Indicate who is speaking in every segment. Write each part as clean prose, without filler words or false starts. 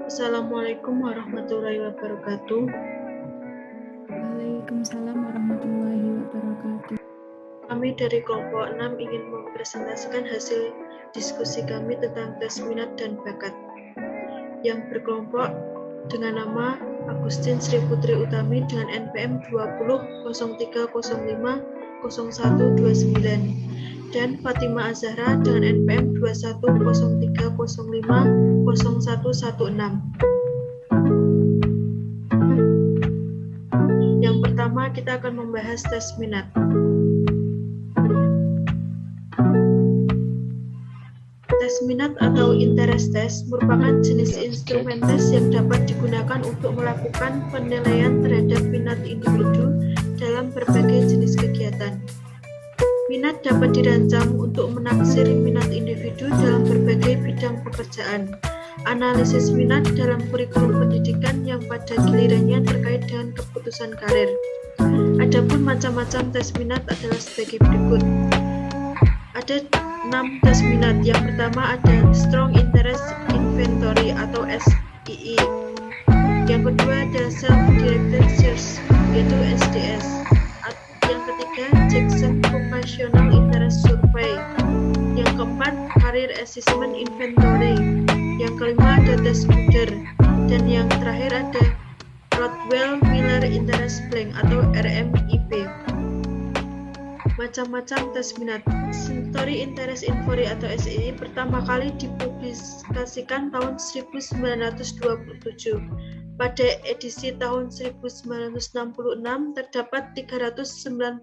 Speaker 1: Assalamualaikum warahmatullahi wabarakatuh.
Speaker 2: Waalaikumsalam warahmatullahi wabarakatuh.
Speaker 1: Kami dari kelompok 6 ingin mempresentasikan hasil diskusi kami tentang tes minat dan bakat yang berkelompok dengan nama Agustin Sri Putri Utami dengan NPM 20.0305.0129 dan Fatima Azahra dengan NPM 21.0305.0116. Yang pertama, kita akan membahas tes minat. Tes minat atau interest test merupakan jenis instrumen tes yang dapat digunakan untuk melakukan penilaian terhadap minat individu dalam berbagai jenis kegiatan. Minat dapat dirancang untuk menaksir minat individu dalam berbagai bidang pekerjaan. Analisis minat dalam kurikulum pendidikan yang pada gilirannya terkait dengan keputusan karir. Adapun macam-macam tes minat adalah sebagai berikut. Ada 6 tes minat. Yang pertama ada Strong Interest Inventory atau SII. Yang kedua ada Self-Directed Search yaitu SDS. Yang ketiga Jackson Vocational Interest Survey. Yang keempat Career Assessment Inventory. Yang kelima ada tes Gooder. Dan yang terakhir ada Rodwell Miller Interest Blank atau RMIB. Macam-macam tes minat. Story Interest Inventory atau SII pertama kali dipublikasikan tahun 1927. Pada edisi tahun 1966 terdapat 399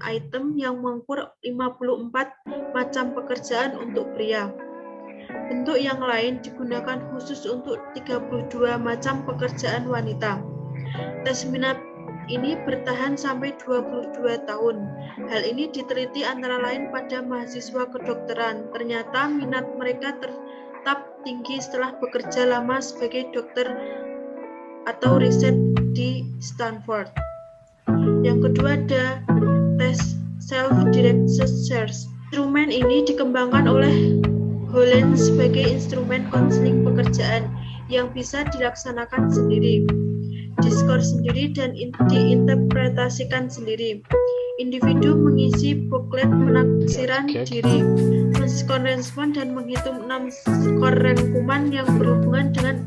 Speaker 1: item yang mengukur 54 macam pekerjaan untuk pria. Bentuk yang lain digunakan khusus untuk 32 macam pekerjaan wanita. Tes minat ini bertahan sampai 22 tahun. Hal ini diteliti antara lain pada mahasiswa kedokteran. Ternyata minat mereka tetap tinggi setelah bekerja lama sebagai dokter atau riset di Stanford. Yang kedua ada tes Self-Directed Search. Instrumen ini dikembangkan oleh Holland sebagai instrumen konseling pekerjaan yang bisa dilaksanakan sendiri, diskor sendiri dan diinterpretasikan sendiri. Individu mengisi booklet penaksiran diri, menskor respon dan menghitung 6 skor rangkuman yang berhubungan dengan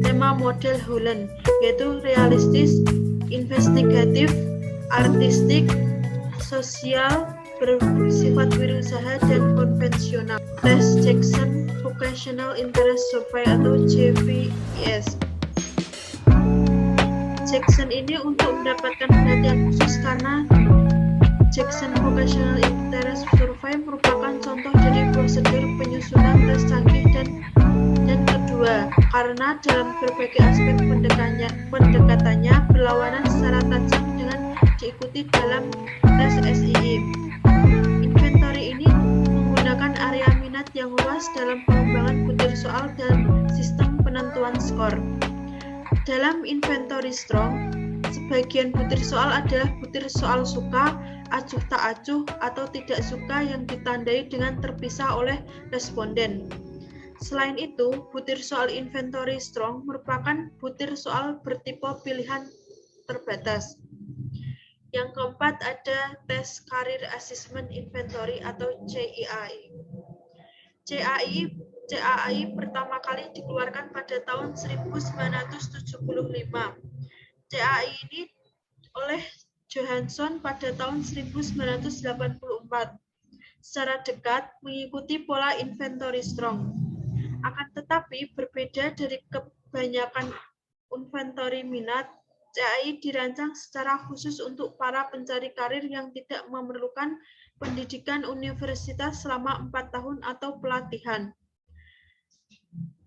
Speaker 1: tema model Holland, yaitu realistis, investigatif, artistik, sosial, bersifat wirausaha dan konvensional. Tes Jackson Vocational Interest Survey atau JVIS. Jackson ini untuk mendapatkan perhatian khusus karena Jackson Vocational Interest Survey merupakan contoh dari prosedur penyusunan tes canggih dan kedua karena dalam berbagai aspek pendekatannya berlawanan secara tajam dengan diikuti dalam tes SII. Inventory ini menggunakan area minat yang luas dalam pengembangan butir soal dan sistem penentuan skor. Dalam inventory strong, sebagian butir soal adalah butir soal suka, acuh tak acuh, atau tidak suka yang ditandai dengan terpisah oleh responden. Selain itu, butir soal inventory strong merupakan butir soal bertipe pilihan terbatas. Yang keempat ada tes Career Assessment Inventory atau CII. CAI pertama kali dikeluarkan pada tahun 1975. CAI ini oleh Johansson pada tahun 1984 secara dekat mengikuti pola inventory strong. Akan tetapi berbeda dari kebanyakan inventory minat, CAI dirancang secara khusus untuk para pencari karir yang tidak memerlukan pendidikan universitas selama 4 tahun atau pelatihan.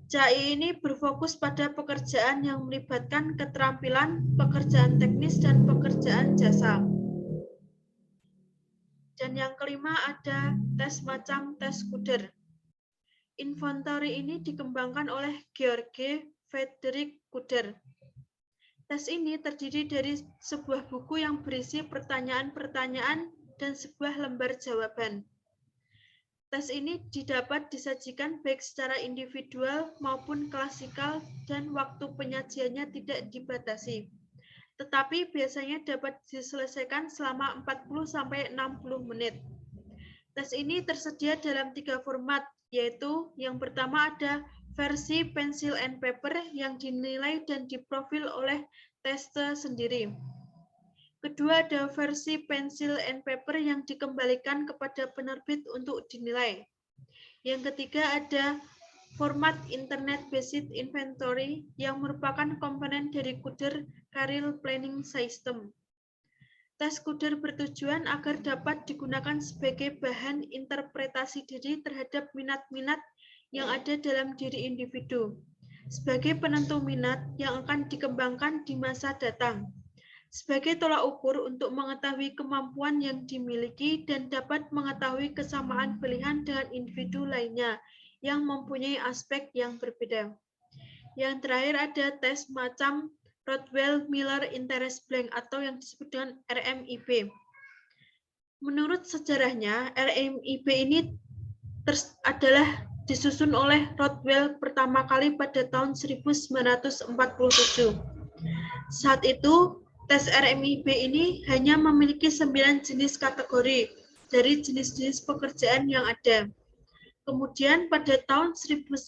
Speaker 1: CAI ini berfokus pada pekerjaan yang melibatkan keterampilan, pekerjaan teknis, dan pekerjaan jasa. Dan yang kelima ada tes macam tes Gooder. Inventory ini dikembangkan oleh George Frederick Gooder. Tes ini terdiri dari sebuah buku yang berisi pertanyaan-pertanyaan dan sebuah lembar jawaban. Tes ini didapat disajikan baik secara individual maupun klasikal dan waktu penyajiannya tidak dibatasi. Tetapi biasanya dapat diselesaikan selama 40-60 menit. Tes ini tersedia dalam 3 format, yaitu yang pertama ada versi pencil and paper yang dinilai dan diprofil oleh tester sendiri. Kedua, ada versi pencil and paper yang dikembalikan kepada penerbit untuk dinilai. Yang ketiga, ada format Internet Based Inventory yang merupakan komponen dari Coder Career Planning System. Tes Coder bertujuan agar dapat digunakan sebagai bahan interpretasi diri terhadap minat-minat yang ada dalam diri individu, sebagai penentu minat yang akan dikembangkan di masa datang, sebagai tolak ukur untuk mengetahui kemampuan yang dimiliki dan dapat mengetahui kesamaan pilihan dengan individu lainnya yang mempunyai aspek yang berbeda. Yang terakhir ada tes macam Rodwell-Miller Interest Blank atau yang disebut dengan RMIB. Menurut sejarahnya, RMIB ini adalah disusun oleh Rodwell pertama kali pada tahun 1947. Saat itu, tes RMIB ini hanya memiliki 9 jenis kategori dari jenis-jenis pekerjaan yang ada. Kemudian pada tahun 1958,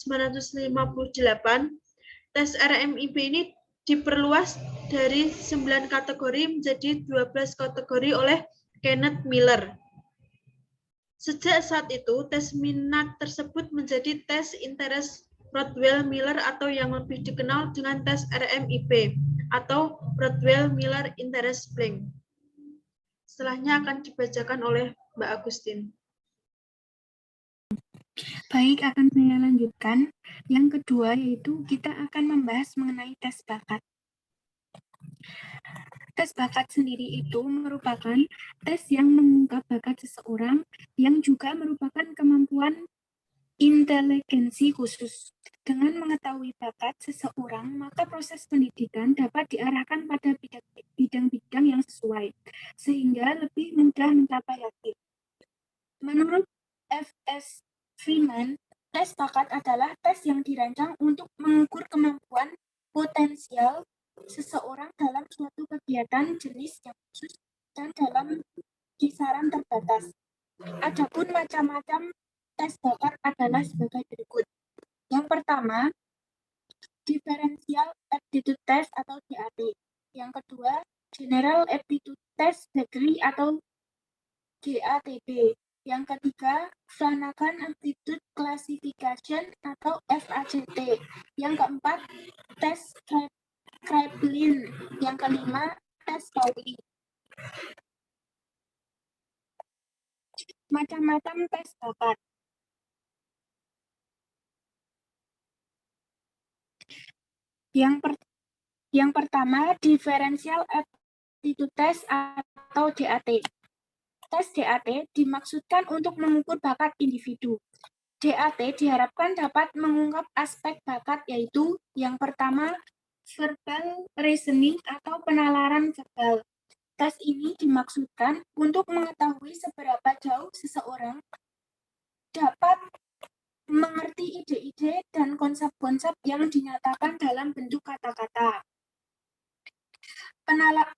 Speaker 1: tes RMIB ini diperluas dari 9 kategori menjadi 12 kategori oleh Kenneth Miller. Sejak saat itu, tes minat tersebut menjadi tes interest Rodwell-Miller atau yang lebih dikenal dengan tes RMIB atau Rodwell-Miller Interest Blank. Setelahnya akan dibacakan oleh Mbak Agustin.
Speaker 2: Baik, akan saya lanjutkan. Yang kedua yaitu kita akan membahas mengenai tes bakat. Tes bakat sendiri itu merupakan tes yang mengungkap bakat seseorang yang juga merupakan kemampuan inteligensi khusus. Dengan mengetahui bakat seseorang, maka proses pendidikan dapat diarahkan pada bidang-bidang yang sesuai, sehingga lebih mudah mencapai hasil. Menurut F.S. Freeman, tes bakat adalah tes yang dirancang untuk mengukur kemampuan potensial seseorang dalam suatu kegiatan jenis yang khusus dan dalam kisaran terbatas. Adapun macam-macam tes bakat adalah sebagai berikut. Yang pertama, Differential Aptitude Test atau DAT. Yang kedua, General Aptitude Test Degree atau GATD. Yang ketiga, Flanagan Aptitude Classification atau FACT. Yang keempat, tes Kraepelin. Yang kelima, tes Pauli. Macam-macam tes bakat. Yang pertama, Differential Aptitude Test atau DAT. Tes DAT dimaksudkan untuk mengukur bakat individu. DAT diharapkan dapat mengungkap aspek bakat yaitu yang pertama, verbal reasoning atau penalaran verbal. Tes ini dimaksudkan untuk mengetahui seberapa jauh seseorang dapat mengerti ide-ide dan konsep-konsep yang dinyatakan dalam bentuk kata-kata.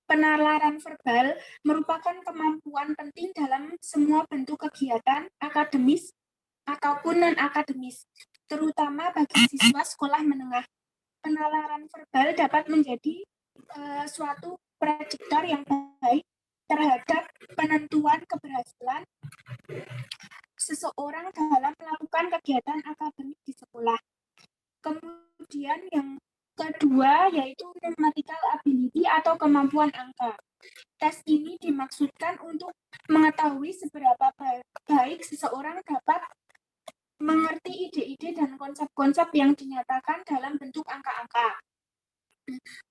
Speaker 2: Penalaran verbal merupakan kemampuan penting dalam semua bentuk kegiatan akademis ataupun non-akademis, terutama bagi siswa sekolah menengah. Penalaran verbal dapat menjadi suatu prediktor yang baik terhadap penentuan keberhasilan seseorang dalam melakukan kegiatan akademik di sekolah. Kemudian yang kedua yaitu numerical ability atau kemampuan angka. Tes ini dimaksudkan untuk mengetahui seberapa baik seseorang dapat mengerti ide-ide dan konsep-konsep yang dinyatakan dalam bentuk angka-angka.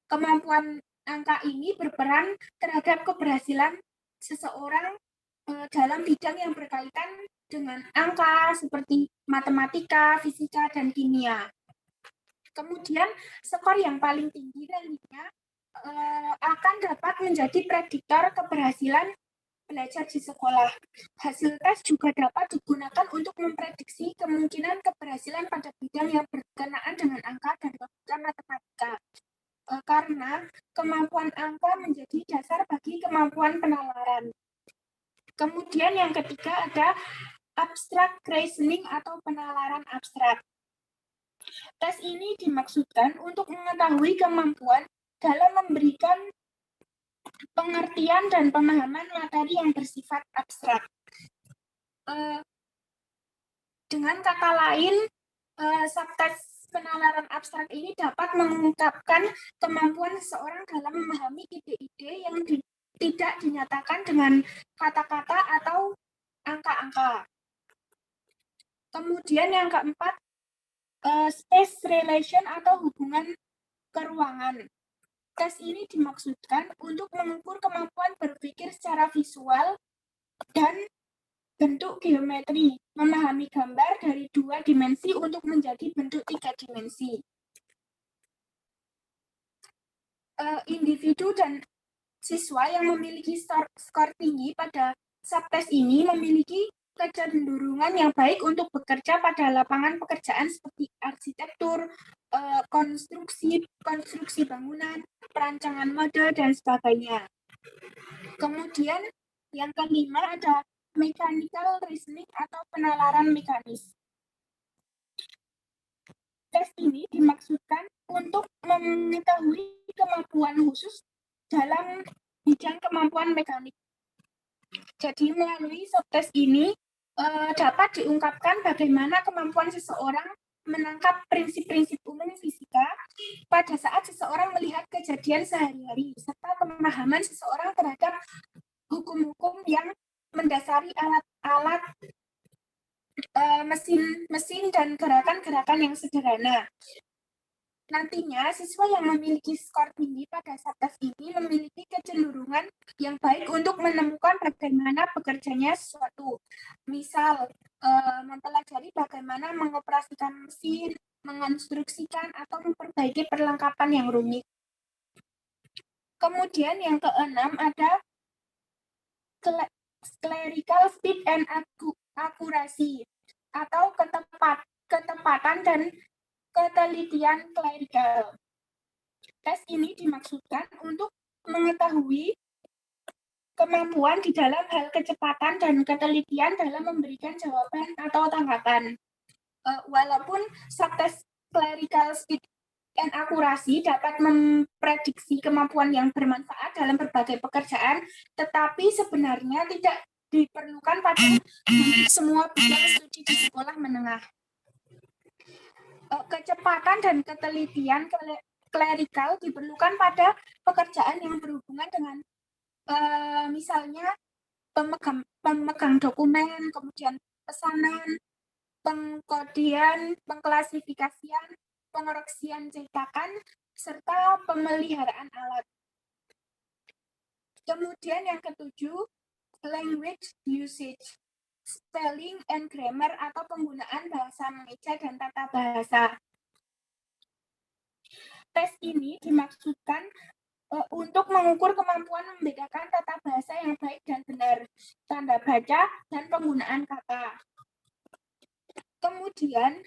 Speaker 2: Kemampuan angka ini berperan terhadap keberhasilan seseorang dalam bidang yang berkaitan dengan angka seperti matematika, fisika, dan kimia. Kemudian skor yang paling tinggi nantinya akan dapat menjadi prediktor keberhasilan belajar di sekolah. Hasil tes juga dapat digunakan untuk memprediksi kemungkinan keberhasilan pada bidang yang berkenaan dengan angka dan logika matematika. Karena kemampuan angka menjadi dasar bagi kemampuan penalaran. Kemudian yang ketiga ada abstract reasoning atau penalaran abstrak. Tes ini dimaksudkan untuk mengetahui kemampuan dalam memberikan pengertian dan pemahaman materi yang bersifat abstrak. Dengan kata lain, subtes penalaran abstrak ini dapat mengungkapkan kemampuan seseorang dalam memahami ide-ide yang tidak dinyatakan dengan kata-kata atau angka-angka. Kemudian yang keempat, space relation atau hubungan keruangan. Tes ini dimaksudkan untuk mengukur kemampuan berpikir secara visual dan bentuk geometri, memahami gambar dari 2 dimensi untuk menjadi bentuk 3 dimensi. Individu dan siswa yang memiliki skor tinggi pada subtes ini memiliki kecenderungan yang baik untuk bekerja pada lapangan pekerjaan seperti arsitektur, konstruksi bangunan, perancangan mode, dan sebagainya. Kemudian yang kelima ada mechanical reasoning atau penalaran mekanis. Tes ini dimaksudkan untuk mengetahui kemampuan khusus dalam bidang kemampuan mekanik. Jadi melalui subtes ini dapat diungkapkan bagaimana kemampuan seseorang menangkap prinsip-prinsip umum fisika pada saat seseorang melihat kejadian sehari-hari, serta pemahaman seseorang terhadap hukum-hukum yang mendasari alat-alat mesin dan gerakan-gerakan yang sederhana. Nantinya, siswa yang memiliki skor tinggi pada subtes ini memiliki kecenderungan yang baik untuk menemukan bagaimana bekerjanya sesuatu. Misal, mempelajari bagaimana mengoperasikan mesin, mengonstruksikan, atau memperbaiki perlengkapan yang rumit. Kemudian yang keenam ada clerical speed and accuracy atau ketepatan dan ketelitian clerical. Tes ini dimaksudkan untuk mengetahui kemampuan di dalam hal kecepatan dan ketelitian dalam memberikan jawaban atau tanggapan. Walaupun subtes clerical speed and accuracy dapat memprediksi kemampuan yang bermanfaat dalam berbagai pekerjaan, tetapi sebenarnya tidak diperlukan pada semua bidang studi di sekolah menengah. Kecepatan dan ketelitian clerical diperlukan pada pekerjaan yang berhubungan dengan misalnya pemegang dokumen, kemudian pesanan, pengkodian, pengklasifikasian, pengoreksian cetakan, serta pemeliharaan alat. Kemudian yang ketujuh, language usage, spelling and grammar atau penggunaan bahasa mengeja dan tata bahasa. Tes ini dimaksudkan untuk mengukur kemampuan membedakan tata bahasa yang baik dan benar, tanda baca, dan penggunaan kata. Kemudian,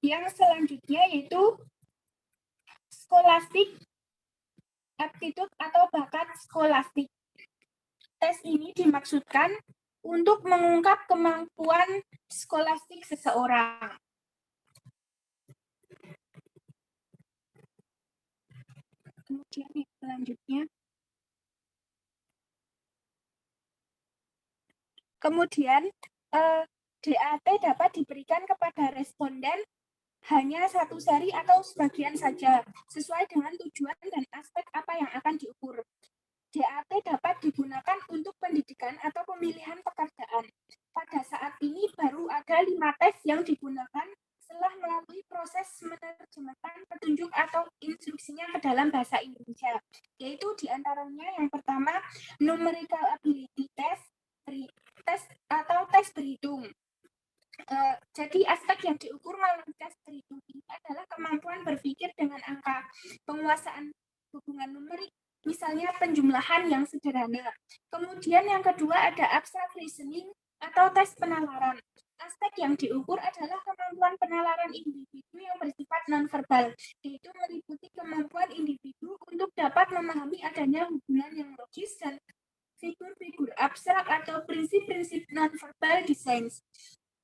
Speaker 2: yang selanjutnya yaitu scholastic aptitude atau bakat skolastik. Tes ini dimaksudkan untuk mengungkap kemampuan skolastik seseorang. Kemudian yang selanjutnya. Kemudian DAT dapat diberikan kepada responden hanya satu seri atau sebagian saja, sesuai dengan tujuan dan aspek apa yang akan diukur. DAT dapat digunakan untuk pendidikan atau pemilihan pekerjaan. Pada saat ini baru ada 5 tes yang digunakan setelah melalui proses menerjemahkan petunjuk atau instruksinya ke dalam bahasa Indonesia, yaitu diantaranya yang pertama numerical ability test atau tes berhitung. Jadi aspek yang diukur melalui tes berhitung ini adalah kemampuan berpikir dengan angka, penguasaan hubungan numerik, misalnya penjumlahan yang sederhana. Kemudian yang kedua ada abstract reasoning atau tes penalaran. Aspek yang diukur adalah kemampuan penalaran individu yang bersifat nonverbal, yaitu meliputi kemampuan individu untuk dapat memahami adanya hubungan yang logis dan figur-figur abstrak atau prinsip-prinsip nonverbal di sains.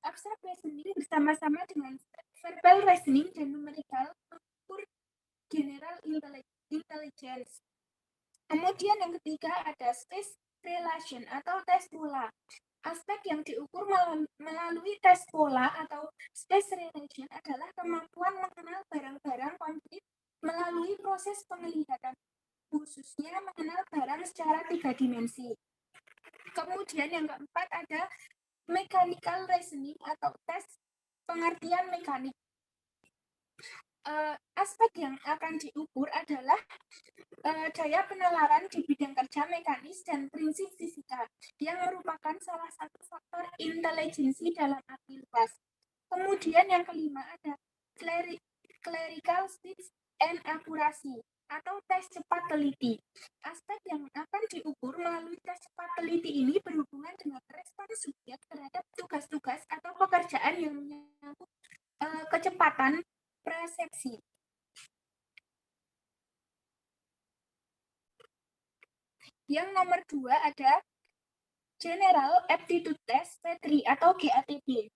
Speaker 2: Abstract reasoning bersama-sama dengan verbal reasoning dan numerical mengukur general intelligence. Kemudian yang ketiga ada space relation atau tes pola. Aspek yang diukur melalui tes pola atau space relation adalah kemampuan mengenal barang-barang konkret melalui proses penglihatan, khususnya mengenal barang secara 3 dimensi. Kemudian yang keempat ada mechanical reasoning atau tes pengertian mekanik. Aspek yang akan diukur adalah daya penalaran di bidang kerja mekanis dan prinsip fisika yang merupakan salah satu faktor intelijensi dalam arti luas. Kemudian yang kelima ada clerical speed and accuracy atau tes cepat teliti. Aspek yang akan diukur melalui tes cepat teliti ini berhubungan dengan respon subjek terhadap tugas-tugas atau pekerjaan yang menyangkut kecepatan persepsi. Yang nomor 2 ada General Aptitude Test P3 atau GATP.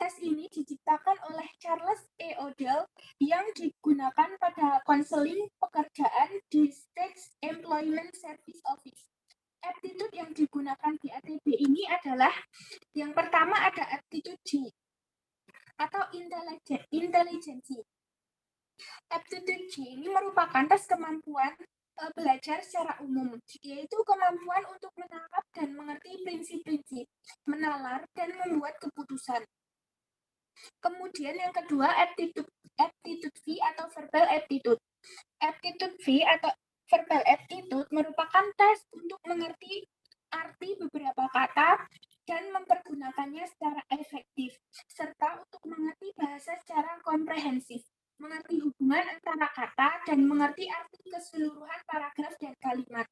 Speaker 2: Tes ini diciptakan oleh Charles E. Odell yang digunakan pada konseling pekerjaan di State Employment Service Office. Aptitude yang digunakan GATP ini adalah yang pertama ada aptitude G atau intelijensi. Aptitude G ini merupakan tes kemampuan belajar secara umum, yaitu kemampuan untuk menangkap dan mengerti prinsip-prinsip, menalar, dan membuat keputusan. Kemudian yang kedua, aptitude V atau verbal aptitude. Aptitude V atau verbal aptitude merupakan tes untuk mengerti arti beberapa kata dan mempergunakannya secara efektif, serta untuk mengerti bahasa secara komprehensif, mengerti hubungan antara kata, dan mengerti arti keseluruhan paragraf dan kalimat.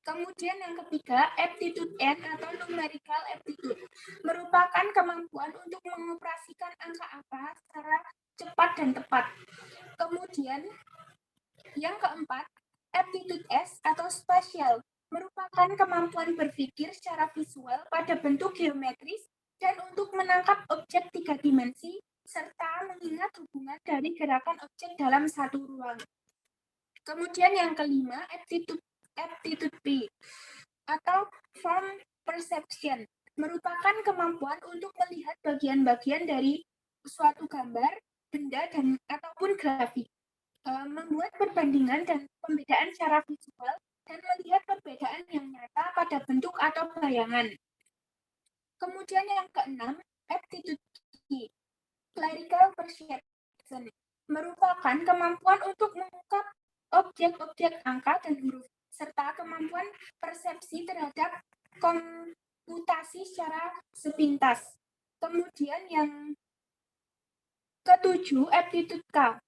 Speaker 2: Kemudian yang ketiga, aptitude N atau numerical aptitude, merupakan kemampuan untuk mengoperasikan angka apa secara cepat dan tepat. Kemudian yang keempat, aptitude S atau spatial, merupakan kemampuan berpikir secara visual pada bentuk geometris dan untuk menangkap objek 3 dimensi serta mengingat hubungan dari gerakan objek dalam satu ruang. Kemudian yang kelima, aptitude P atau form perception, merupakan kemampuan untuk melihat bagian-bagian dari suatu gambar, benda, dan ataupun grafik, membuat perbandingan dan pembedaan secara visual, dan melihat perbedaan yang nyata pada bentuk atau bayangan. Kemudian yang keenam, aptitude Q, clerical perception, merupakan kemampuan untuk mengungkap objek-objek angka dan huruf, serta kemampuan persepsi terhadap komputasi secara sepintas. Kemudian yang ketujuh, aptitude K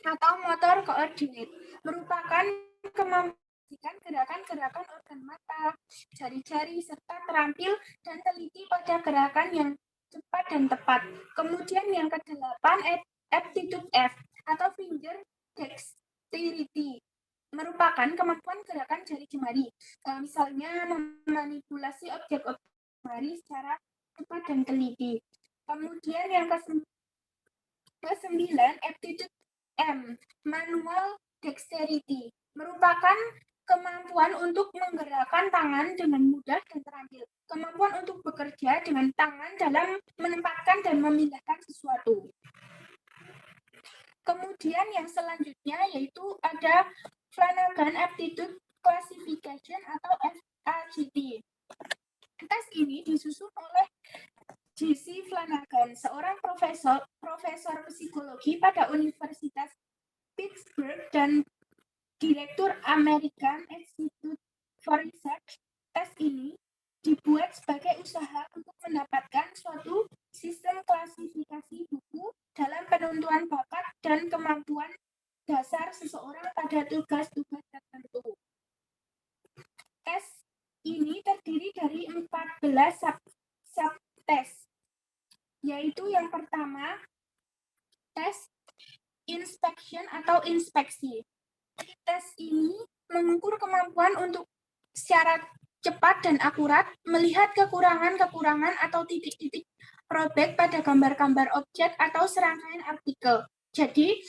Speaker 2: atau motor coordinate, merupakan kemampuan gerakan-gerakan organ mata, jari-jari, serta terampil dan teliti pada gerakan yang cepat dan tepat. Kemudian yang kedelapan, aptitude F atau finger dexterity, merupakan kemampuan gerakan jari jemari, misalnya memanipulasi objek-objek jemari secara cepat dan teliti. Kemudian yang kesembilan, aptitude M, manual dexterity, merupakan kemampuan untuk menggerakkan tangan dengan mudah dan terampil, kemampuan untuk bekerja dengan tangan dalam menempatkan dan memindahkan sesuatu. Kemudian yang selanjutnya yaitu ada Flanagan Aptitude Classification atau FACT. Tes ini disusun oleh J.C. Flanagan, seorang profesor psikologi pada Universitas Pittsburgh dan Direktur American Institute for Research. Tes ini dibuat sebagai usaha untuk mendapatkan suatu sistem klasifikasi buku dalam penentuan bakat dan kemampuan dasar seseorang pada tugas-tugas tertentu. Tes ini terdiri dari 14 subtes, yaitu yang pertama, tes inspection atau inspeksi. Tes ini mengukur kemampuan untuk secara cepat dan akurat melihat kekurangan-kekurangan atau titik-titik robek pada gambar-gambar objek atau serangkaian artikel. Jadi,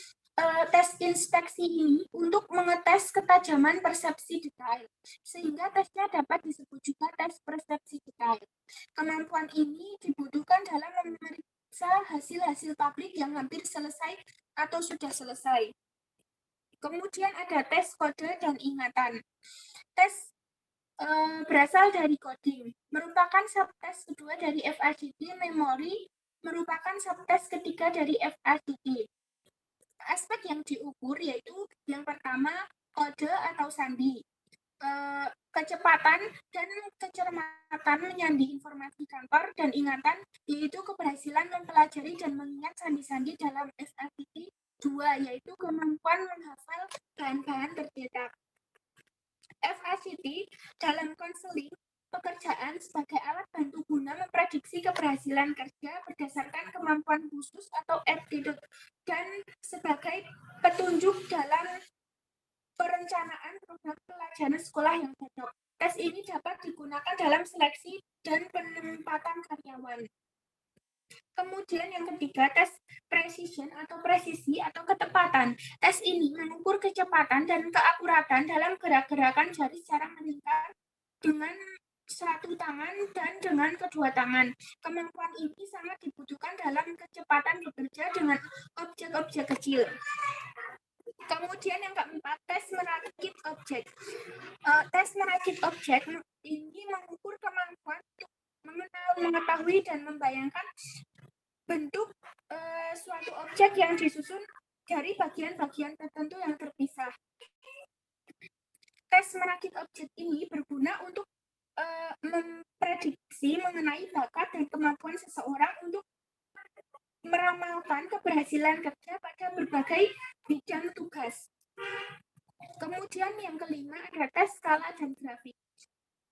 Speaker 2: tes inspeksi ini untuk mengetes ketajaman persepsi detail, sehingga tesnya dapat disebut juga tes persepsi detail. Kemampuan ini dibutuhkan dalam memeriksa hasil-hasil pabrik yang hampir selesai atau sudah selesai. Kemudian ada tes kode dan ingatan. Tes berasal dari coding, merupakan subtes kedua dari FADD. Memori merupakan subtes ketiga dari FADD. Aspek yang diukur yaitu yang pertama, kode atau sandi, kecepatan dan kecermatan menyandi informasi kantor, dan ingatan yaitu keberhasilan mempelajari dan mengingat sandi-sandi dalam FADD 2, yaitu kemampuan menghafal bahan-bahan tercetak. FACT dalam konseling pekerjaan sebagai alat bantu guna memprediksi keberhasilan kerja berdasarkan kemampuan khusus atau aptitude, dan sebagai petunjuk dalam perencanaan program pelajaran sekolah yang cocok. Tes ini dapat digunakan dalam seleksi dan penempatan karyawan. Kemudian yang ketiga, tes precision atau presisi atau ketepatan. Tes ini mengukur kecepatan dan keakuratan dalam gerak-gerakan jari secara meningkat dengan satu tangan dan dengan kedua tangan. Kemampuan ini sangat dibutuhkan dalam kecepatan bekerja dengan objek-objek kecil. Kemudian yang keempat, tes merakit objek. Tes merakit objek ini mengukur kemampuan untuk mengetahui dan membayangkan bentuk suatu objek yang disusun dari bagian-bagian tertentu yang terpisah. Tes merakit objek ini berguna untuk memprediksi mengenai bakat dan kemampuan seseorang untuk meramalkan keberhasilan kerja pada berbagai bidang tugas. Kemudian yang kelima ada tes skala dan grafik.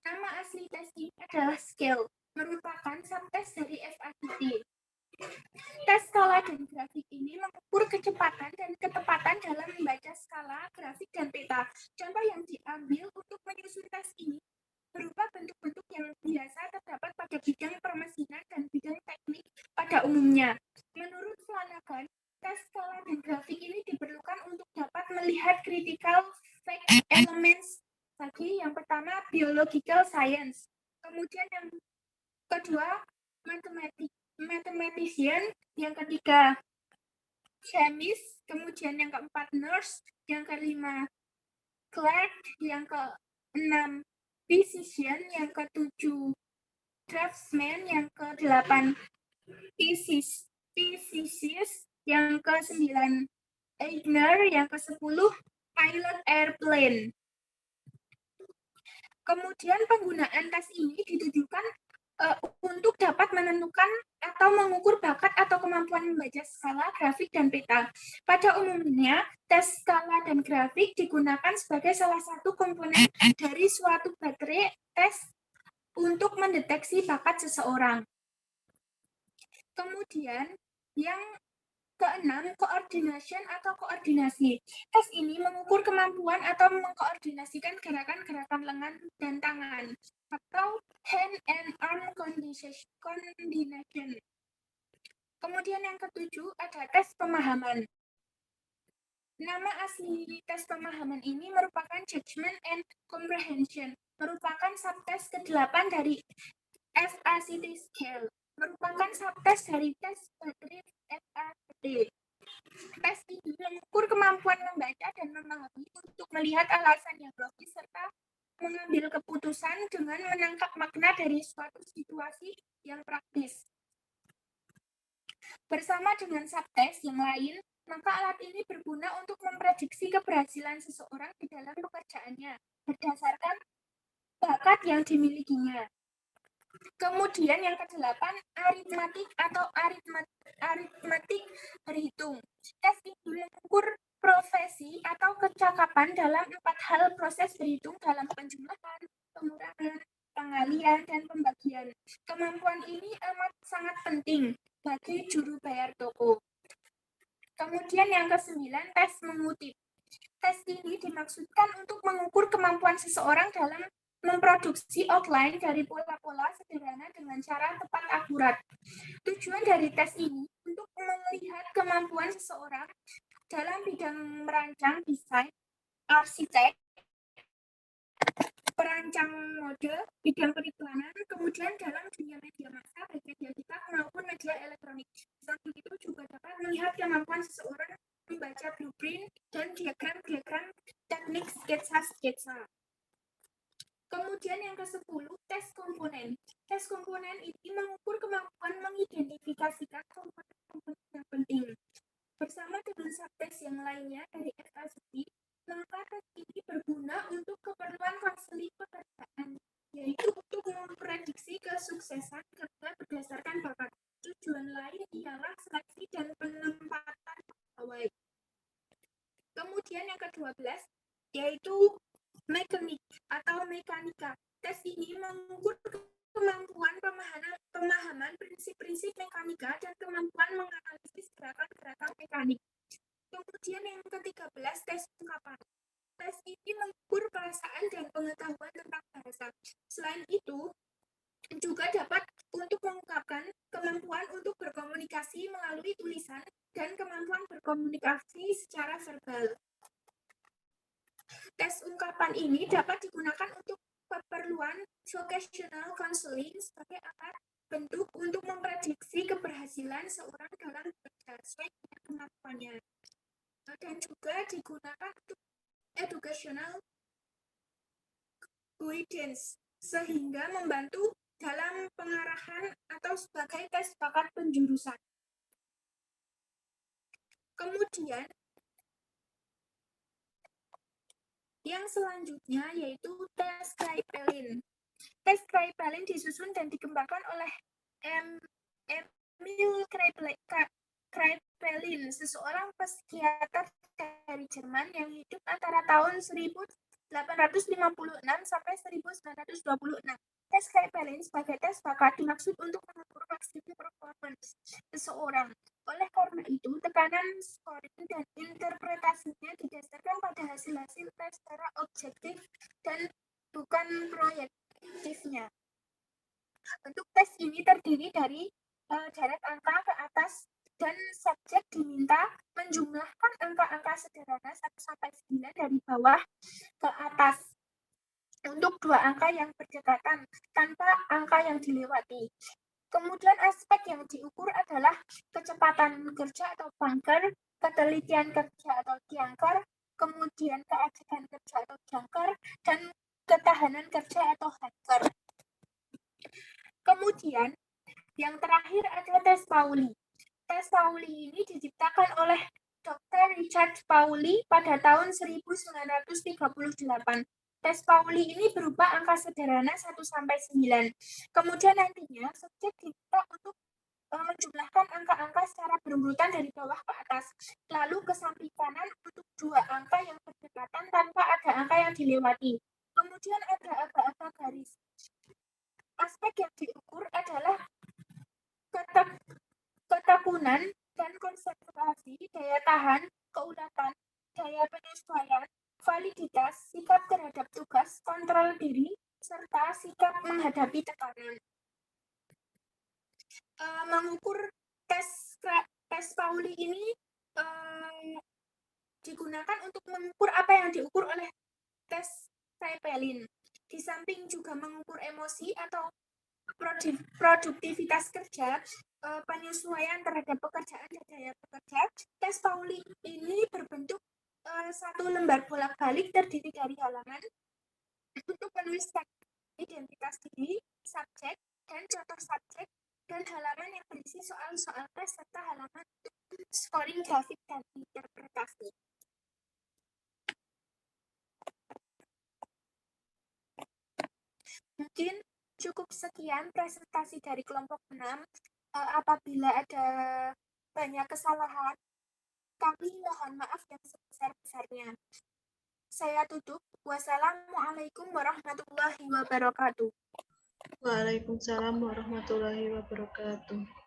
Speaker 2: Nama asli tes ini adalah scale, merupakan subtes dari FADD. Tes skala dan grafik ini mengukur kecepatan dan ketepatan dalam membaca skala, grafik, dan peta. Contoh yang diambil untuk menyusun tes ini berupa bentuk-bentuk yang biasa terdapat pada bidang permesinan dan bidang teknik pada umumnya. Menurut Flanagan, tes skala dan grafik ini diperlukan untuk dapat melihat critical fact elements bagi yang pertama biological science, kemudian yang kedua mathematician, yang ketiga chemist, kemudian yang keempat nurse, yang kelima clerk, yang keenam physician, yang ketujuh draftsman, yang kedelapan physicist, yang ke-9 engineer, yang ke-10 pilot airplane. Kemudian penggunaan tes ini ditujukan untuk dapat menentukan atau mengukur bakat atau kemampuan membaca skala, grafik, dan peta. Pada umumnya, tes skala dan grafik digunakan sebagai salah satu komponen dari suatu baterai tes untuk mendeteksi bakat seseorang. Kemudian, yang keenam, coordination atau koordinasi. Tes ini mengukur kemampuan atau mengkoordinasikan gerakan-gerakan lengan dan tangan, atau hand and arm coordination. Kemudian yang ketujuh ada tes pemahaman. Nama asli tes pemahaman ini merupakan judgment and comprehension, merupakan subtes ke-8 dari FACT scale, merupakan subtes dari tes baterai FACT. Tes ini mengukur kemampuan membaca dan memahami untuk melihat alasan yang logis serta mengambil keputusan dengan menangkap makna dari suatu situasi yang praktis. Bersama dengan subtes yang lain, maka alat ini berguna untuk memprediksi keberhasilan seseorang di dalam pekerjaannya berdasarkan bakat yang dimilikinya. Kemudian yang ke-8, aritmatik atau aritmatik berhitung. Tes ini mengukur profesi atau kecakapan dalam 4 hal proses berhitung dalam penjumlahan, pengurangan, pengalian, dan pembagian. Kemampuan ini amat sangat penting bagi juru bayar toko. Kemudian yang ke-9, tes mengutip. Tes ini dimaksudkan untuk mengukur kemampuan seseorang dalam memproduksi outline dari pola-pola sederhana dengan cara tepat akurat. Tujuan dari tes ini untuk melihat kemampuan seseorang dalam bidang merancang desain, arsitek, perancang mode, bidang periklanan, kemudian dalam dunia media massa, baik media cetak maupun media elektronik. Selain itu juga dapat melihat kemampuan seseorang membaca blueprint dan diagram-diagram teknik sketsa-sketsa. Kemudian yang ke-10, tes komponen. Tes komponen ini mengukur kemampuan mengidentifikasikan komponen yang penting. Bersama dengan subtes yang lainnya dari FASB, maka tes ini berguna untuk keperluan konseling pekerjaan, yaitu untuk memprediksi kesuksesan kerja berdasarkan bakat. Tujuan lain ialah seleksi dan penempatan pegawai. Kemudian yang ke-12, yaitu mekanik atau mekanika. Tes ini mengukur kemampuan pemahaman prinsip-prinsip mekanika dan kemampuan menganalisis gerakan-gerakan mekanik. Kemudian yang ke-13, tes ungkapan. Tes ini mengukur perasaan dan pengetahuan tentang bahasa. Selain itu, juga dapat untuk mengungkapkan kemampuan untuk berkomunikasi melalui tulisan dan kemampuan berkomunikasi secara verbal. Tes ungkapan ini dapat digunakan untuk keperluan vocational counseling sebagai alat bentuk untuk memprediksi keberhasilan seorang dalam bekerja sesuai dengan kemampuannya. Dan juga digunakan untuk educational guidance sehingga membantu dalam pengarahan atau sebagai tes bakat penjurusan. Kemudian yang selanjutnya yaitu tes Kraepelin. Tes Kraepelin disusun dan dikembangkan oleh Emil Kraepelin, seseorang psikiater dari Jerman yang hidup antara tahun 1856 sampai 1926. Tes Kraepelin sebagai tes bakat dimaksud untuk mengukur maksimum performance seseorang. Oleh karena itu, tekanan scoring dan interpretasinya didasarkan pada hasil-hasil tes secara objektif dan bukan proyektifnya. Bentuk tes ini terdiri dari deret angka ke atas dan subjek diminta menjumlahkan angka-angka sederhana 1 sampai 9 dari bawah ke atas untuk 2 angka yang berdekatan tanpa angka yang dilewati. Kemudian aspek yang diukur adalah kecepatan kerja atau banker, ketelitian kerja atau jangkar, kemudian keajekan kerja atau jangkar, dan ketahanan kerja atau hanker. Kemudian yang terakhir adalah tes Pauli. Tes Pauli ini diciptakan oleh Dr. Richard Pauli pada tahun 1938. Tes Pauli ini berupa angka sederhana 1 sampai 9. Kemudian nantinya subjek diminta untuk menjumlahkan angka-angka secara berurutan dari bawah ke atas. Lalu ke samping kanan untuk 2 angka yang berdekatan tanpa ada angka yang dilewati. Kemudian ada aba-aba garis. Aspek yang diukur adalah ketekunan dan konsentrasi, daya tahan, keulatan, daya penyesuaian, validitas, sikap terhadap tugas, kontrol diri, serta sikap menghadapi tekanan. Mengukur tes Pauli ini digunakan untuk mengukur apa yang diukur oleh tes Kraepelin. Di samping juga mengukur emosi atau produktivitas kerja, penyesuaian terhadap pekerjaan dan daya bekerja, tes Pauli ini berbentuk 1 lembar bolak-balik terdiri dari halaman untuk menuliskan identitas diri, subjek, dan contoh subjek, dan halaman yang berisi soal-soal tes serta halaman untuk scoring grafik dan interpretasi. Mungkin cukup sekian presentasi dari kelompok 6. Apabila ada banyak kesalahan, Kami mohon maaf yang sebesar-besarnya. Saya tutup. Wassalamualaikum warahmatullahi wabarakatuh.
Speaker 1: Waalaikumsalam warahmatullahi wabarakatuh.